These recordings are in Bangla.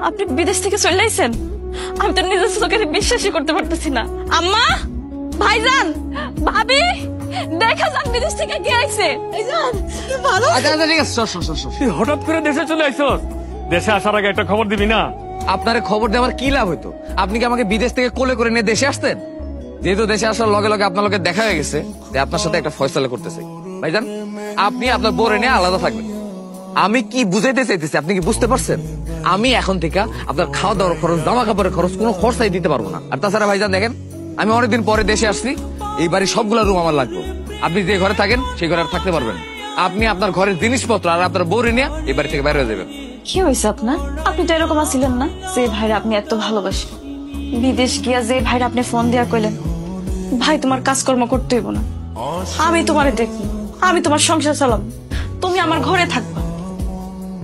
আপনি বিদেশ থেকে চলে আইছেন? আমি তো নিজের চোখে বিশ্বাসই করতে পারতেছি না। আম্মা, ভাইজান, ভাবি, দেখা যান বিদেশ থেকে কে আইছে। হঠাৎ করে দেশে চলে আইছস? দেশে আসার আগে একটা খবর দিবি না? আপনারে খবর দেওয়ার কি লাভ হইতো? আপনি কি আমাকে বিদেশ থেকে কোলে করে নিয়ে দেশে আসতেন? যেহেতু দেশে আসার লগে লগে আপনার লগে দেখা হয়ে গেছে, তাই আপনার সাথে একটা ফয়সালা করতেছে। ভাইজান, আপনি আপনার বোরে নিয়ে আলাদা থাকবেন। আমি কি বুঝাইতে চাইতেছি আপনি কি বুঝতে পারছেন? আমি এখন থেকে আপনার খাওয়া দাওয়ার খরচ, জামা কাপড়ের খরচ কোনো খরচাই দিতে পারবো না। আর তাছাড়া ভাইজান দেখেন, আমি অনেকদিন পরে দেশে আসছি, এই বাড়ির সবগুলা রুম আমার লাগবে। আপনি যে ঘরে থাকেন সেই ঘরে আর থাকতে পারবেন। আপনি আপনার ঘরের জিনিসপত্র আর আপনার বউরে নিয়ে এই বাড়ি থেকে বাইরে হয়ে যাবেন। কি হয়েছে আপনার? আপনি তো এরকম আছিলেন না যে ভাইরা আপনি এত ভালোবাসেন। বিদেশ গিয়া যে ভাইরা আপনি ফোন দিয়া কইলেন, ভাই তোমার কাজকর্ম করতে হইব না, আমি তোমারে দেখবো, আমি তোমার সংসার চালাবো, তুমি আমার ঘরে থাকবা।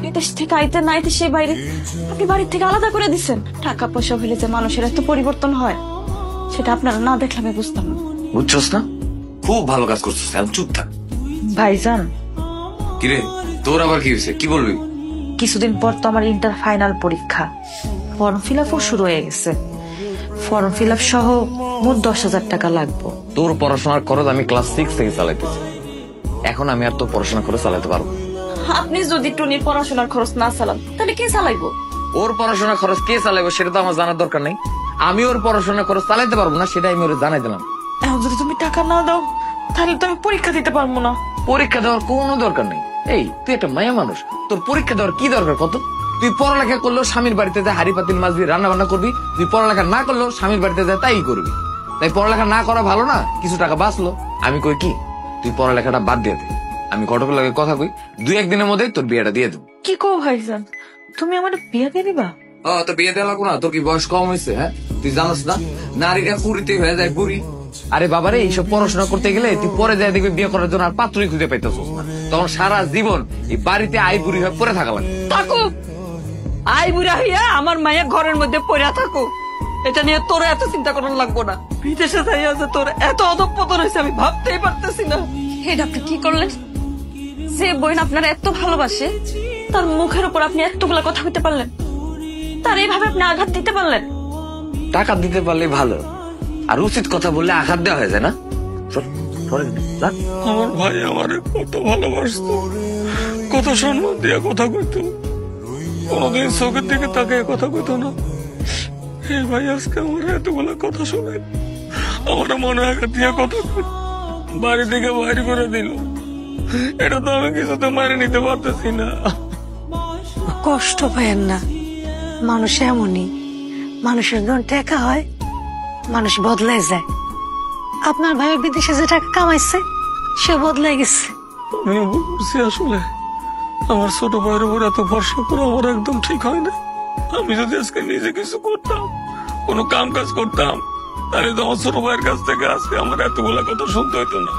বিদেশ থেকে আইতে না আইতে সেই বাইরে আপনি বাড়ির থেকে আলাদা করে দিচ্ছেন। টাকা পয়সা হইলে যে মানুষের এত পরিবর্তন হয়, সেটা আপনারা না দেখলে আমি বুঝতাম না। বুঝছস না? খুব ভালো কাজ করছিস, এখন চুপ থাক। ভাইজান, কিরে তোর আবার কি হয়েছে, কি বলবি? কিছুদিন পর তো আমার ইন্টার ফাইনাল পরীক্ষা, ফর্ম ফিল আপও শুরু হয়ে গেছে। ফর্ম ফিল আপ সহ মোট 10,000 টাকা লাগবে। তোর পড়াশোনার খরচ আমি ক্লাস 6 থেকে চালাইতেছি, এখন আমি আর তোর পড়াশোনা করে চালাতে পারবো? আপনি যদি টুনির পড়াশোনার খরচ না চালান, তাহলে কে চালাইবো? ওর পড়াশোনার খরচ কে চালাইবো সেটা তো আমার জানার দরকার নেই। আমি ওর পড়াশোনার খরচ চালাইতে পারবো না, সেটা আমি ওর জানাই দিলাম। এখন যদি তুমি টাকা না দাও, তাহলে তো আমি পরীক্ষা দিতে পারবো না। পরীক্ষা দেওয়ার কোনো দরকার নেই। এই তুই একটা মায়া মানুষ, তোর পরীক্ষা দেওয়ার কি দরকার কত? তুই পড়ালেখা করলেও স্বামীর বাড়িতে যায় হাড়ি পাতিল মাছ দিয়ে রান্না বান্না করবি, তুই পড়ালেখা না করলেও স্বামীর বাড়িতে যায় তাই করবি। তাই পড়ালেখা না করা ভালো না? কিছু টাকা বাঁচলো। আমি কই কি, তুই পড়ালেখাটা বাদ দিয়ে দে। আমি ঘটকের লাগে কথা কই, 2-1 দিনের মধ্যে তোর বিয়েটা দিয়ে দেবো। কি কো ভাইজান, তুমি আমার বিয়ে দিয়ে দিবা? তো বিয়ে দেওয়া লাগবো না? তোর কি বয়স কম হয়েছে? হ্যাঁ, তুই জানোস না নারীরা কুড়িতে হয়ে যায় বুড়ি। আরে বাবারে, এইসব পড়াশোনা করতে গেলে তুই পরে যায় দেখবি বিয়ে করার জন্য আর পাত্রই খুঁজে পাইতেছস না। তখন সারা জীবন এই বাড়িতে আই বুড়ি হয়ে পড়ে থাকা লাগে। থাকো আই বুড়া হইয়া আমার মায়া ঘরের মধ্যে পড়া থাকো, এটা নিয়ে তোর এত চিন্তা করার লাগবো না। বিদেশে যাইয়া যে তোর এত অধঃপতন হয়েছে আমি ভাবতেই পারতেছি না। এটা আপনি কি করলেন? যে বোন আপনার এত ভালোবাসে, তার মুখের উপর আপনি এতগুলা কথা বলতে পারলেন, তার এইভাবে আপনি আঘাত দিতে পারলেন? টাকা দিতে পারলে ভালো, আর উচিত কথা বললে আঘাত দেওয়া হয়ে যায় না? আমার ভাই আমারে কত ভালোবাসতো, কত সম্মান দিয়ে কথা কইতো, কোনদিন চোখের দিকে তাকে কথা কইতো না। এই ভাই আজকে আমার এতগুলো কথা শুনে আমার মনে আঘাত দিয়ে কথা কই, বাড়ি থেকে বাইরে করে দিল। এটা তো আমি কিছুতে মারে নিতে পারতেছি না। কষ্ট পায়েন না, মানুষ এমনই। মানুষের যখন টাকা হয়, মানুষ বদলাই যায়। আপনার ভাই বিদেশে যে টাকা কামাইছে, সে বদলাই গেছে। আমি বুঝছি আসলে আমার ছোট ভাইয়ের উপর এত ভরসা করা আমার একদম ঠিক হয় না। আমি যদি আজকে নিজে কিছু করতাম, কোনো কাম কাজ করতাম, তাহলে তো আমার ছোট ভাইয়ের কাছ থেকে আজকে আমার এতগুলা কথা শুনতে হইতো না।